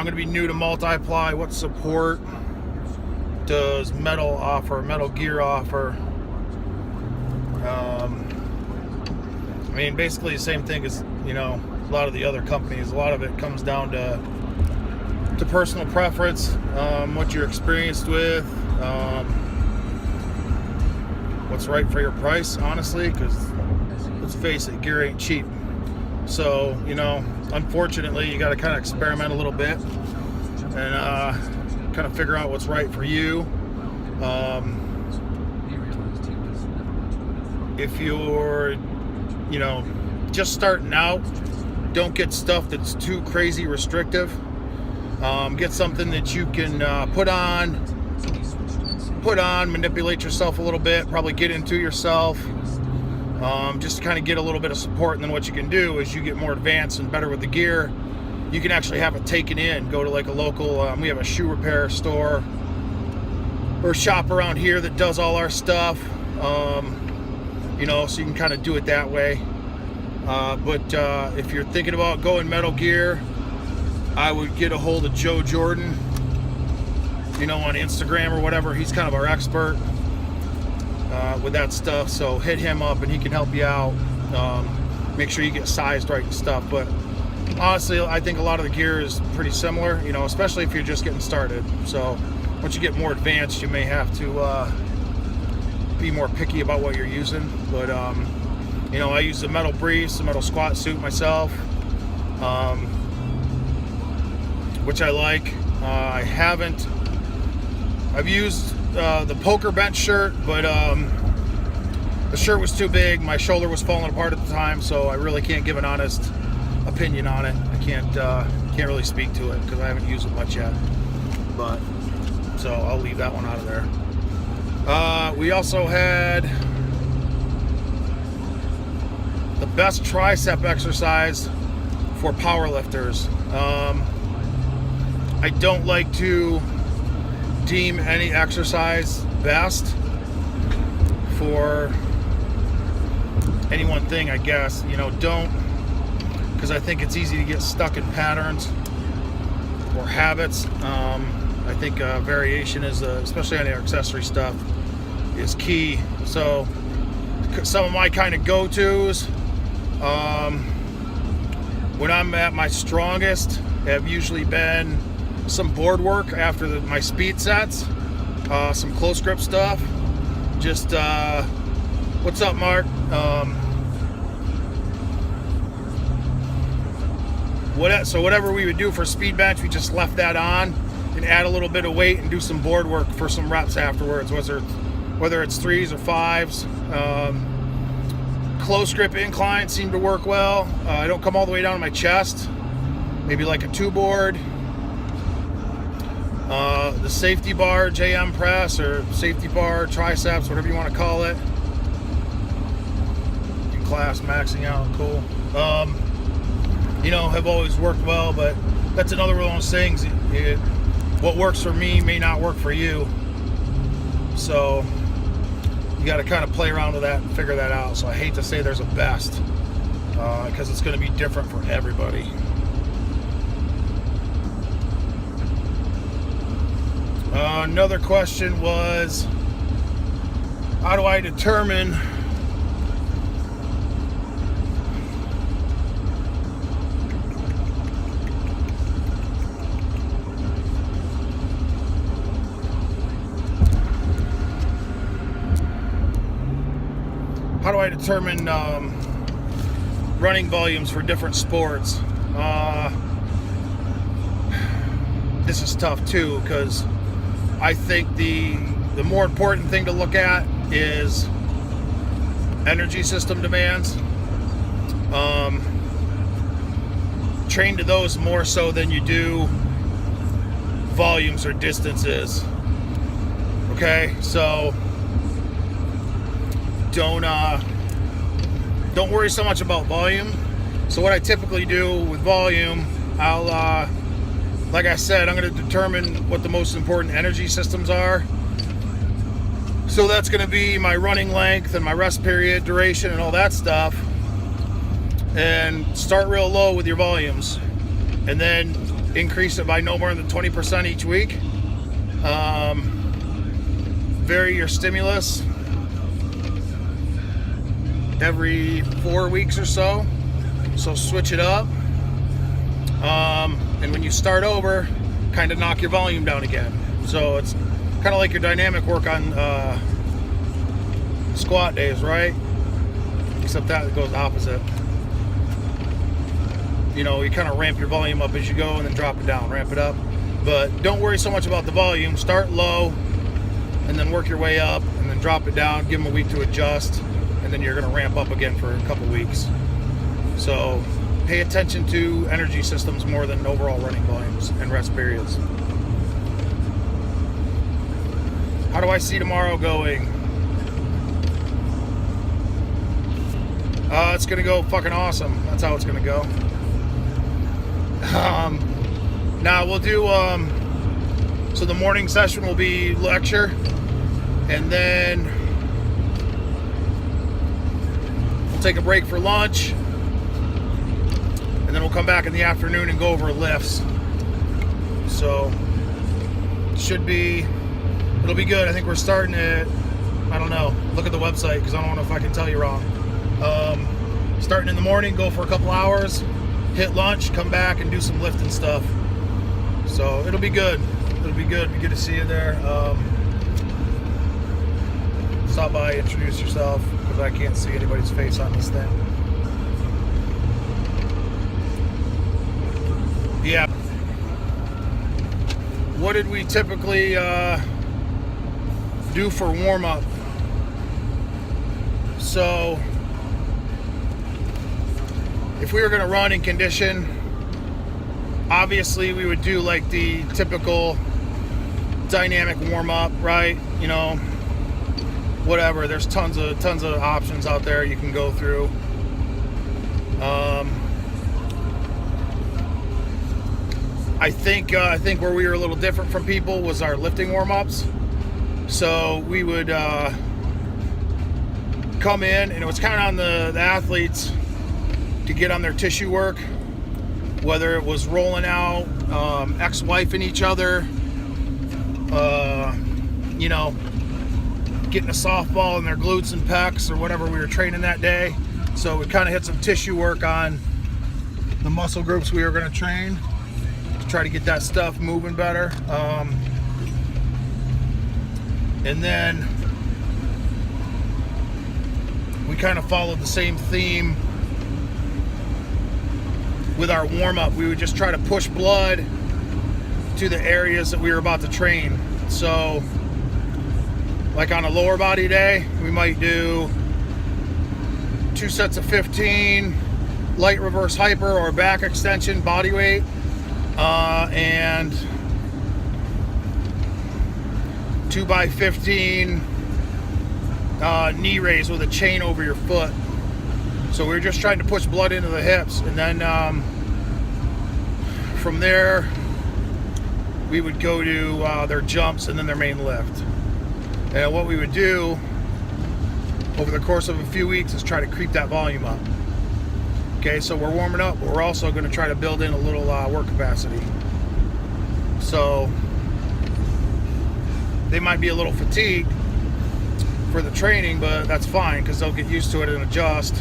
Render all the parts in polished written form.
going to be new to multi-ply. What support does Metal offer? Metal Gear offer? I mean, basically the same thing as, you know, a lot of the other companies. A lot of it comes down to personal preference, what you're experienced with, what's right for your price, honestly, because let's face it, gear ain't cheap. So, you know, unfortunately, you got to kind of experiment a little bit and kind of figure out what's right for you. If you're, you know, just starting out, don't get stuff that's too crazy restrictive. Get something that you can put on, manipulate yourself a little bit, probably get into yourself, just to kind of get a little bit of support. And then what you can do is you get more advanced and better with the gear. You can actually have it taken in, go to like a local, we have a shoe repair store or shop around here that does all our stuff, you know, so you can kind of do it that way. But if you're thinking about going Metal Gear, I would get a hold of Joe Jordan, you know, on Instagram or whatever. He's kind of our expert with that stuff, so hit him up and he can help you out. Make sure you get sized right and stuff. But honestly, I think a lot of the gear is pretty similar, you know, especially if you're just getting started. So once you get more advanced, you may have to be more picky about what you're using. But you know, I use the metal briefs, the metal squat suit myself, which I like. I've used the poker bench shirt, but the shirt was too big. My shoulder was falling apart at the time, so I really can't give an honest opinion on it. I can't really speak to it because I haven't used it much yet. But so I'll leave that one out of there. We also had the best tricep exercise for powerlifters. I don't like to deem any exercise best for any one thing, I guess. You know, don't, because I think it's easy to get stuck in patterns or habits. I think variation is, especially on the accessory stuff, is key. So some of my kind of go-tos, when I'm at my strongest, have usually been some board work after my speed sets, some close grip stuff. Just what's up, Mark? So whatever we would do for speed bench, we just left that on and add a little bit of weight and do some board work for some reps afterwards, whether it's 3s or 5s. Close grip incline seem to work well. I don't come all the way down to my chest, maybe like a 2 board. The safety bar JM press or safety bar triceps, whatever you want to call it. In class maxing out, cool. You know, have always worked well, but that's another one of those things. What works for me may not work for you. So you got to kind of play around with that and figure that out. So I hate to say there's a best, because it's going to be different for everybody. Another question was, how do I determine running volumes for different sports? This is tough too, because I think the more important thing to look at is energy system demands. Train to those more so than you do volumes or distances. Okay, so don't worry so much about volume. So what I typically do with volume, I'll like I said, I'm going to determine what the most important energy systems are. So that's going to be my running length and my rest period, duration, and all that stuff. And start real low with your volumes. And then increase it by no more than 20% each week. Vary your stimulus every 4 weeks or so. So switch it up. And when you start over, kind of knock your volume down again. So it's kind of like your dynamic work on squat days, right? Except that goes opposite. You know, you kind of ramp your volume up as you go and then drop it down, ramp it up. But don't worry so much about the volume. Start low and then work your way up and then drop it down, give them a week to adjust, and then you're going to ramp up again for a couple weeks. So pay attention to energy systems more than overall running volumes and rest periods. How do I see tomorrow going? It's going to go fucking awesome. That's how it's going to go. Now we'll do, so the morning session will be lecture, and then we'll take a break for lunch, and then we'll come back in the afternoon and go over lifts. So it'll be good. I think we're starting at, I don't know, look at the website because I don't know if I can tell you wrong. Starting in the morning, go for a couple hours, hit lunch, come back and do some lifting stuff. So it'll be good. It'll be good. Be good to see you there. Stop by, introduce yourself, because I can't see anybody's face on this thing. Yeah. What did we typically do for warm-up? So if we were going to run in condition, obviously we would do like the typical dynamic warm-up, right? You know, whatever. There's tons of options out there you can go through. I think where we were a little different from people was our lifting warm-ups. So we would come in, and it was kind of on the athletes to get on their tissue work, whether it was rolling out, ex-wifing each other, you know, getting a softball in their glutes and pecs or whatever we were training that day. So we kind of hit some tissue work on the muscle groups we were going to train to try to get that stuff moving better. And then we kind of followed the same theme with our warm-up. We would just try to push blood to the areas that we were about to train. So like on a lower body day, we might do 2 sets of 15 light reverse hyper or back extension body weight, and 2x15 knee raise with a chain over your foot. So we were just trying to push blood into the hips, and then from there we would go to their jumps and then their main lift. And what we would do over the course of a few weeks is try to creep that volume up. Okay, so we're warming up, but we're also going to try to build in a little work capacity. So they might be a little fatigued for the training, but that's fine because they'll get used to it and adjust.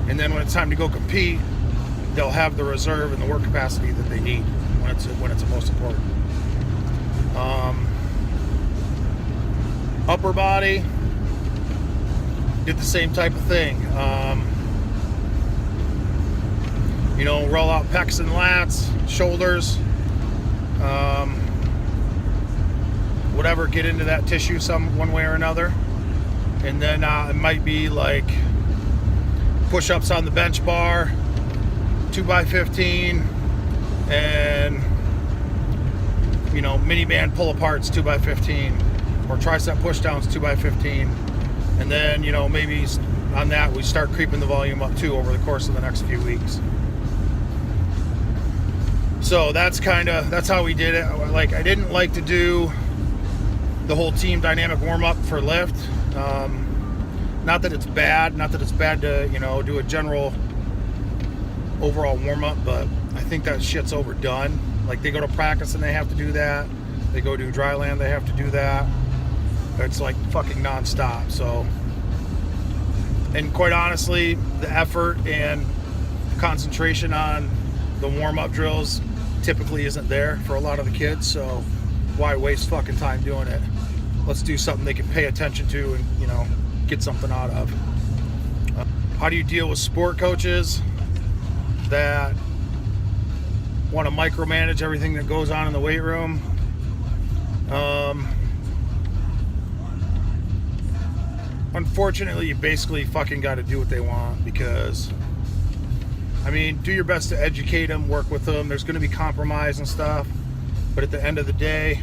And then when it's time to go compete, they'll have the reserve and the work capacity that they need when it's the most important. Upper body, did the same type of thing. You know, roll out pecs and lats, shoulders, whatever, get into that tissue one way or another. And then it might be like push-ups on the bench bar, 2x15, and you know, mini band pull-aparts 2x15, or tricep push-downs 2x15. And then, you know, maybe on that we start creeping the volume up too over the course of the next few weeks. So that's how we did it. Like, I didn't like to do the whole team dynamic warm-up for lift. Not that it's bad to, you know, do a general overall warm-up, but I think that shit's overdone. Like, they go to practice and they have to do that. They go do dry land, they have to do that. It's like fucking nonstop. So, and quite honestly, the effort and concentration on the warm-up drills typically isn't there for a lot of the kids, so why waste fucking time doing it? Let's do something they can pay attention to and, you know, get something out of. How do you deal with sport coaches that want to micromanage everything that goes on in the weight room? Unfortunately, you basically fucking got to do what they want, because, I mean, do your best to educate them, work with them. There's going to be compromise and stuff, but at the end of the day,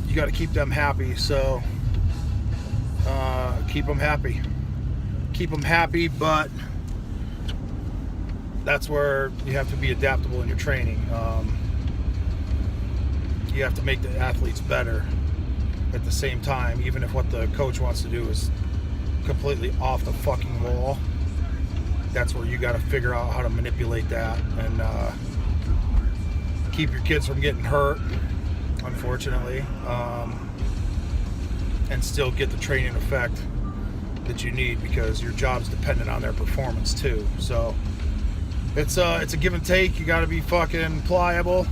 you got to keep them happy. So keep them happy. Keep them happy, but that's where you have to be adaptable in your training. You have to make the athletes better at the same time, even if what the coach wants to do is completely off the fucking wall. That's where you got to figure out how to manipulate that and keep your kids from getting hurt, unfortunately, and still get the training effect that you need, because your job's dependent on their performance too. So it's a give and take. You got to be fucking pliable,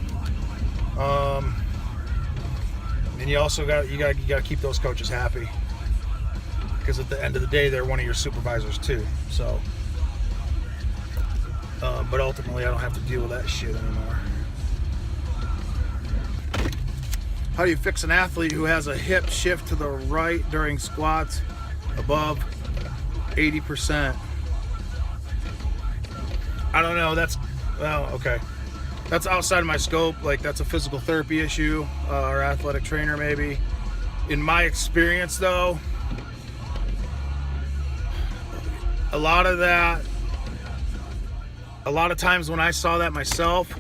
and you also got to keep those coaches happy, because at the end of the day, they're one of your supervisors too. So, but ultimately, I don't have to deal with that shit anymore. How do you fix an athlete who has a hip shift to the right during squats above 80%? I don't know. Okay. That's outside of my scope. Like, that's a physical therapy issue, or athletic trainer maybe. In my experience, though, a lot of times when I saw that myself,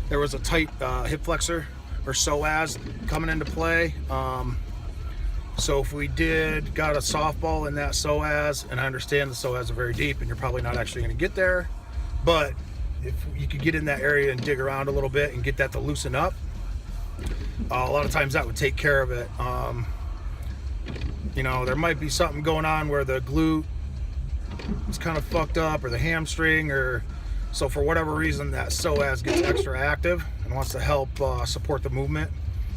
there was a tight hip flexor or psoas coming into play. So if we got a softball in that psoas, and I understand the psoas are very deep and you're probably not actually going to get there, but if you could get in that area and dig around a little bit and get that to loosen up, a lot of times that would take care of it. You know, there might be something going on where the glute is kind of fucked up, or the hamstring, or so for whatever reason that psoas gets extra active and wants to help support the movement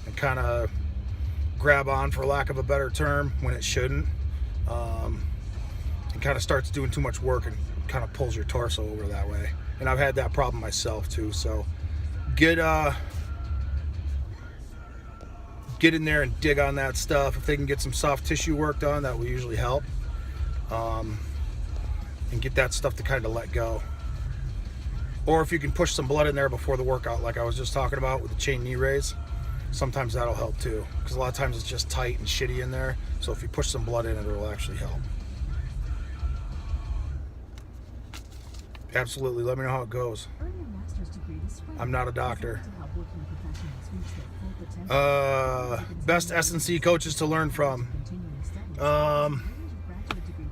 and kind of grab on, for lack of a better term, when it shouldn't, and kind of starts doing too much work and kind of pulls your torso over that way. And I've had that problem myself too. So get in there and dig on that stuff. If they can get some soft tissue work done, that will usually help, and get that stuff to kind of let go. Or if you can push some blood in there before the workout, like I was just talking about with the chain knee raise, sometimes that'll help too, because a lot of times it's just tight and shitty in there. So if you push some blood in it, it'll actually help. Absolutely, let me know how it goes. I'm not a doctor. Best S&C coaches to learn from.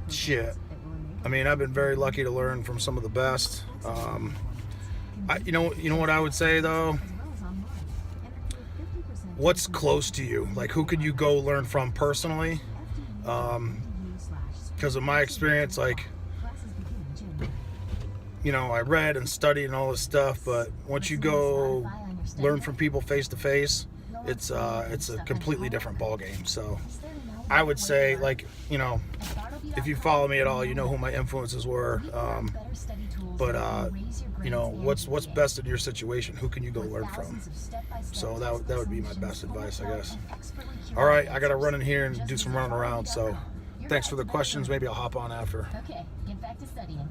Shit. I mean, I've been very lucky to learn from some of the best. You know what I would say though? What's close to you? Like, who could you go learn from personally? Because of my experience, like, you know, I read and studied and all this stuff, but once you go learn from people face to face, it's a completely different ball game. So I would say, like, you know, if you follow me at all, you know who my influences were. You know, what's best in your situation? Who can you go learn from? So that would be my best advice, I guess. All right, I gotta run in here and do some running around. So thanks for the questions. Maybe I'll hop on after. Okay, get back to studying.